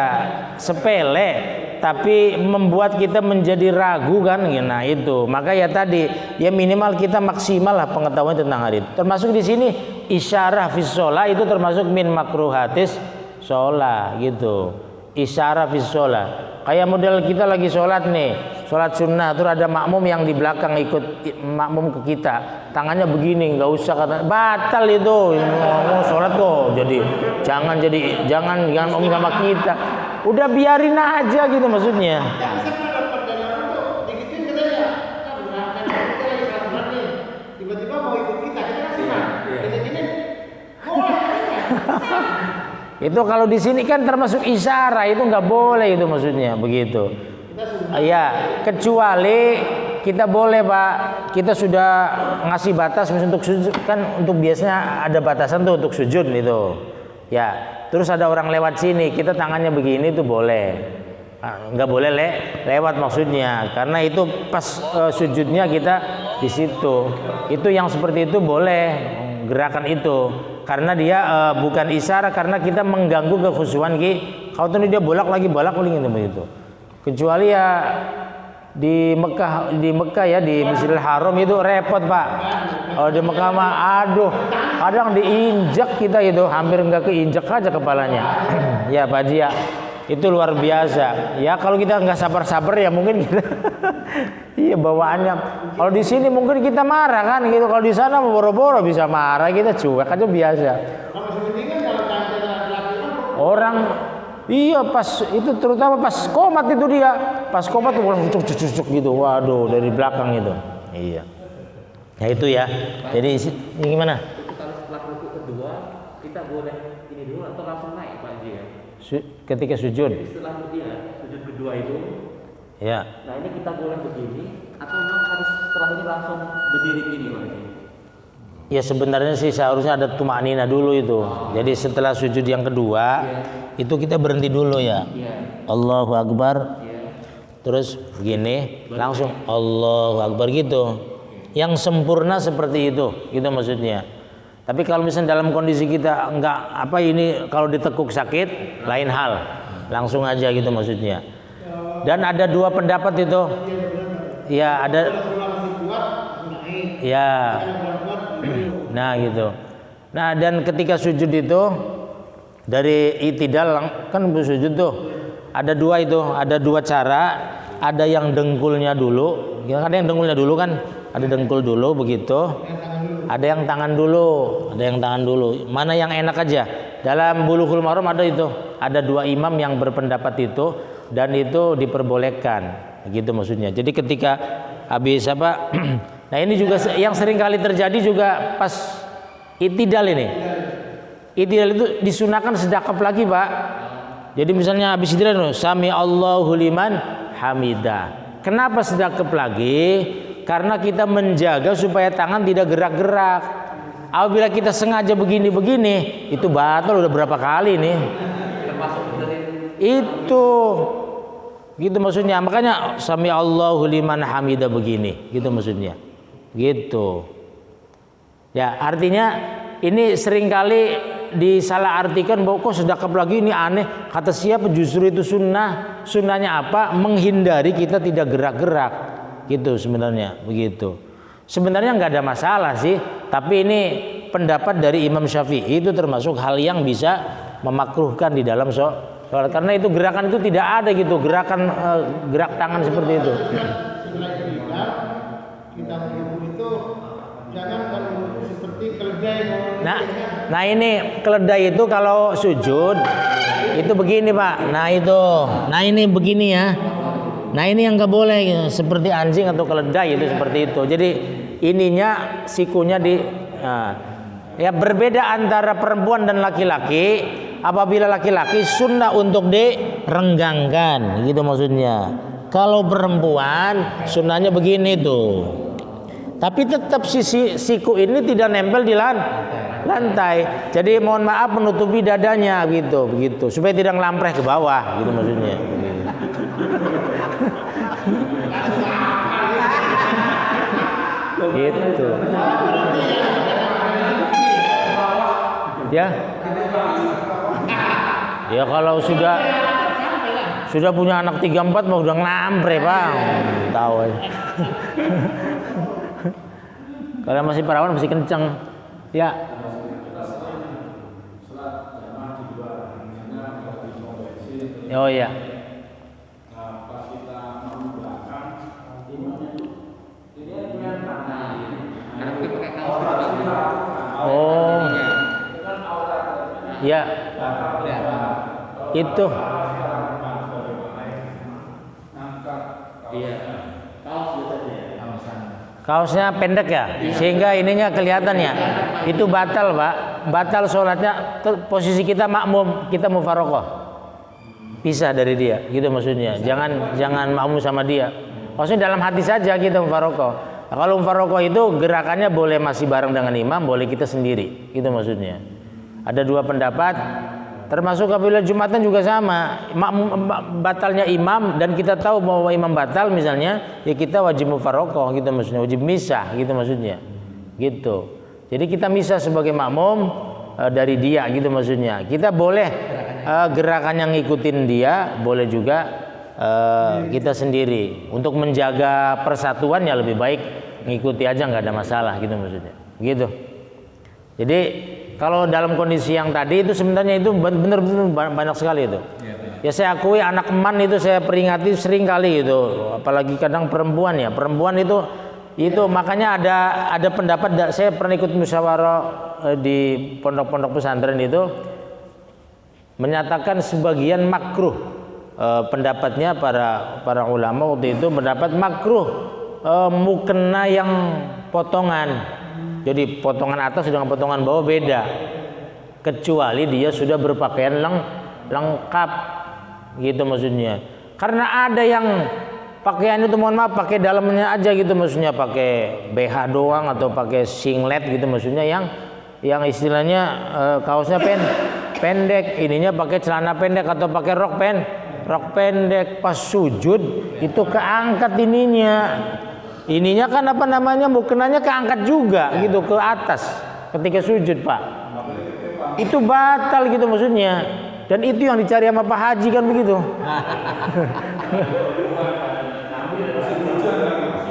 sepele tapi membuat kita menjadi ragu kan. Nah itu maka ya tadi ya minimal kita maksimal lah pengetahuan tentang hal itu. Termasuk di sini isyarah fis shalah itu termasuk min makruhatis shalah gitu. Isyarah fis shalah kayak model kita lagi sholat nih, sholat sunnah terus ada makmum yang di belakang ikut makmum ke kita, tangannya begini, nggak usah kata batal itu ngomong sholat kok. Jadi jangan ngomong sama kita, udah biarin aja gitu maksudnya. Tiba-tiba mau ikut kita kasih Itu kalau di sini kan termasuk isyarah, itu nggak boleh itu maksudnya begitu. Ya kecuali kita boleh Pak, kita sudah ngasih batas misalnya untuk sujud kan, untuk biasanya ada batasan tuh untuk sujud itu. Ya terus ada orang lewat sini, kita tangannya begini tuh boleh. Nggak boleh lewat maksudnya, karena itu pas sujudnya kita di situ. Itu yang seperti itu boleh gerakan itu. Karena dia bukan isyarat, karena kita mengganggu kekhusyuan kalau tuh dia bolak lagi gitu begitu. Kecuali ya di Mekah ya di Masjidil Haram itu repot Pak. Kalau di Mekah mah aduh, kadang diinjak kita itu hampir nggak keinjak aja kepalanya. Ya Pak Haji ya, itu luar biasa. Ya kalau kita nggak sabar-sabar ya mungkin kita iya bawaannya. Kalau di sini mungkin kita marah kan gitu. Kalau di sana boro-boro bisa marah, kita cuek aja biasa. Orang iya pas itu terutama pas komat itu dia. Pas komat tuh langsung cuk gitu. Waduh dari belakang itu. Iya. Ya itu ya. Jadi ini gimana? Itu kalau setelah rukuk kedua kita boleh ini dulu atau langsung naik Pak Haji ya? Ketika sujud. Setelah sujud kedua itu, Ya. nah ini kita boleh begini atau memang harus setelah ini langsung berdiri gini Pak Haji? Ya sebenarnya sih seharusnya ada tumanina dulu itu. Jadi setelah sujud yang kedua itu kita berhenti dulu ya. Allahu Akbar. Terus begini langsung Allahu Akbar gitu. Yang sempurna seperti itu, gitu maksudnya. Tapi kalau misalnya dalam kondisi kita enggak apa ini kalau ditekuk sakit lain hal. Langsung aja gitu maksudnya. Dan ada dua pendapat itu. Ya ada. Ya. Nah gitu. Nah dan ketika sujud itu dari itidal kan sujud tuh ada dua itu, ada dua cara. Ada yang dengkulnya dulu, ada yang dengkulnya dulu kan, ada dengkul dulu begitu. Ada yang tangan dulu, ada yang tangan dulu. Mana yang enak aja. Dalam Bulughul Maram ada itu, ada dua imam yang berpendapat itu dan itu diperbolehkan, gitu maksudnya. Jadi ketika habis apa? Nah ini juga yang sering kali terjadi juga pas itidal ini. Itidal itu disunahkan sedekap lagi Pak. Jadi misalnya habis itidal, Sami Allahu liman hamidah. Kenapa sedekap lagi? Karena kita menjaga supaya tangan tidak gerak-gerak. Apabila kita sengaja begini-begini, itu batal udah berapa kali nih. Itu gitu maksudnya. Makanya Sami Allahu liman hamidah begini, gitu maksudnya. Gitu. Ya, artinya ini seringkali disalahartikan bahwa kok sedekap lagi ini aneh. Kata siapa? Justru itu sunnah. Sunnahnya apa? Menghindari kita tidak gerak-gerak. Gitu sebenarnya, begitu. Sebenarnya nggak ada masalah sih, tapi ini pendapat dari Imam Syafi'i itu termasuk hal yang bisa memakruhkan di dalam sholat karena itu gerakan itu tidak ada gitu, gerakan gerak tangan seperti itu. Setelah kita berwudu itu jangan kalau seperti keledai. Nah ini keledai itu kalau sujud itu begini Pak. Nah ini begini ya. Nah ini yang nggak boleh seperti anjing atau keledai itu seperti itu. Jadi ininya sikunya ya berbeda antara perempuan dan laki-laki. Apabila laki-laki sunnah untuk direnggangkan, gitu maksudnya. Kalau perempuan sunnahnya begini tuh. Tapi tetap siku ini tidak nempel di lantai. Jadi mohon maaf menutupi dadanya gitu, begitu supaya tidak ngelampreh ke bawah, gitu maksudnya. Gitu. Ya. Ya kalau sudah punya anak 3-4 mau udah ngelampre Bang. Tahu aja. Kalau masih perawan masih kencang. Ya. Oh iya. Oh. Ya. Itu. Kaosnya pendek ya, sehingga ininya kelihatan ya. Itu batal Pak. Batal sholatnya. Posisi kita makmum, kita mufaroqah. Pisah dari dia, gitu maksudnya. Jangan makmum sama dia. Maksudnya dalam hati saja kita mufaroqah. Nah, kalau mufaroqah itu gerakannya boleh masih bareng dengan imam, boleh kita sendiri, gitu maksudnya. Ada dua pendapat. Termasuk apabila Jumatan juga sama, batalnya imam dan kita tahu bahwa imam batal misalnya, ya kita wajib mufaroqah gitu maksudnya, wajib misah gitu maksudnya. Gitu. Jadi kita misah sebagai makmum dari dia gitu maksudnya. Kita boleh gerakan yang ngikutin dia, boleh juga kita sendiri. Untuk menjaga persatuan ya lebih baik ngikuti aja, nggak ada masalah gitu maksudnya. Gitu. Jadi kalau dalam kondisi yang tadi itu sebenarnya itu benar-benar banyak sekali itu. Ya saya akui anak eman itu saya peringati sering kali itu, apalagi kadang perempuan ya. Perempuan itu makanya ada pendapat, saya pernah ikut musyawarah di pondok-pondok pesantren itu menyatakan sebagian makruh, pendapatnya para ulama waktu itu mendapat makruh mukena yang potongan. Jadi potongan atas dengan potongan bawah beda. Kecuali dia sudah berpakaian lengkap, gitu maksudnya. Karena ada yang pakaian itu mohon maaf pakai dalamnya aja gitu maksudnya, pakai BH doang atau pakai singlet gitu maksudnya, yang istilahnya kaosnya pendek, ininya pakai celana pendek atau pakai rok pendek, pas sujud itu keangkat ininya kan apa namanya, mukenanya keangkat juga gitu ke atas ketika sujud Pak, itu batal gitu maksudnya. Dan itu yang dicari sama Pak Haji kan begitu.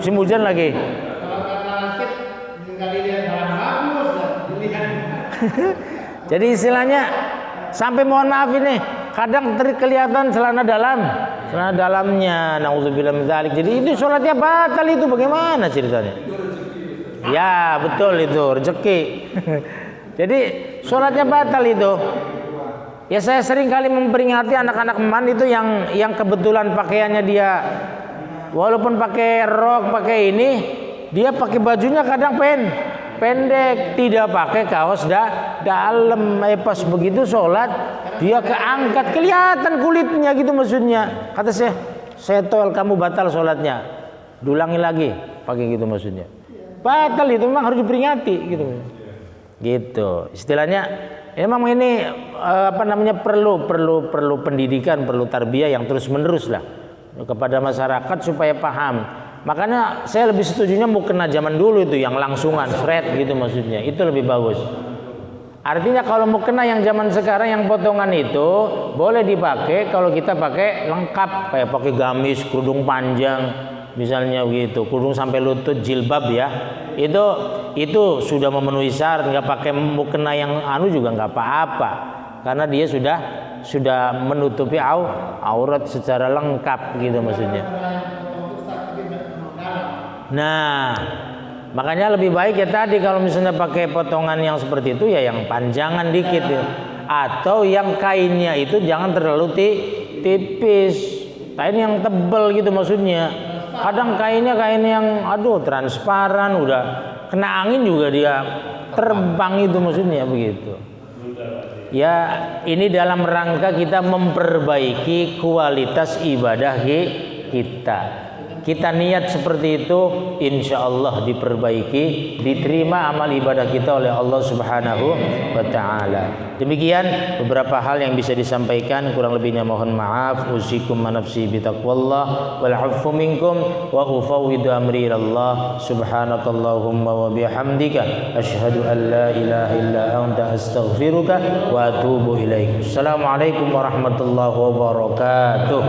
Musim hujan lagi. Jadi istilahnya sampai mohon maaf ini kadang kelihatan celana dalamnya, naudzubillah min dzalik. Jadi itu sholatnya batal, itu bagaimana ceritanya? Ya betul, itu rezeki. Jadi sholatnya batal itu. Ya saya sering kali memperingati anak-anak man itu yang kebetulan pakaiannya dia walaupun pakai rok, pakai ini, dia pakai bajunya kadang pendek, tidak pakai kaos dalam. Pas begitu sholat dia keangkat, kelihatan kulitnya gitu maksudnya. Kata saya tol, kamu batal sholatnya, dulangi lagi, pakai gitu maksudnya. Batal itu, memang harus diperingati gitu istilahnya. Memang ini apa namanya, perlu pendidikan, perlu tarbiyah yang terus menerus lah kepada masyarakat supaya paham. Makanya saya lebih setujunya mukena zaman dulu itu yang langsungan, shred gitu maksudnya, itu lebih bagus. Artinya kalau mukena yang zaman sekarang yang potongan itu boleh dipakai kalau kita pakai lengkap, kayak pakai gamis, kerudung panjang misalnya gitu, kerudung sampai lutut, jilbab ya, itu sudah memenuhi syarat. Nggak pakai mukena yang juga nggak apa-apa, karena dia sudah menutupi aurat secara lengkap gitu maksudnya. Nah, makanya lebih baik ya tadi kalau misalnya pakai potongan yang seperti itu ya yang panjangan dikit ya. Atau yang kainnya itu jangan terlalu tipis, kain yang tebal gitu maksudnya. Kadang kain yang transparan, udah kena angin juga dia terbang itu maksudnya begitu. Ya ini dalam rangka kita memperbaiki kualitas ibadah kita. Kita niat seperti itu, insya Allah diperbaiki, diterima amal ibadah kita oleh Allah Subhanahu wa Ta'ala. Demikian beberapa hal yang bisa disampaikan, kurang lebihnya mohon maaf. Usikum wa nafsi bitaqwallah wal 'afwu minkum wa ufawwidu amri ilallah. Subhanakallahumma wa bihamdika asyhadu an la ilaha illa anta astaghfiruka wa atubu ilaik. Assalamualaikum warahmatullahi wabarakatuh.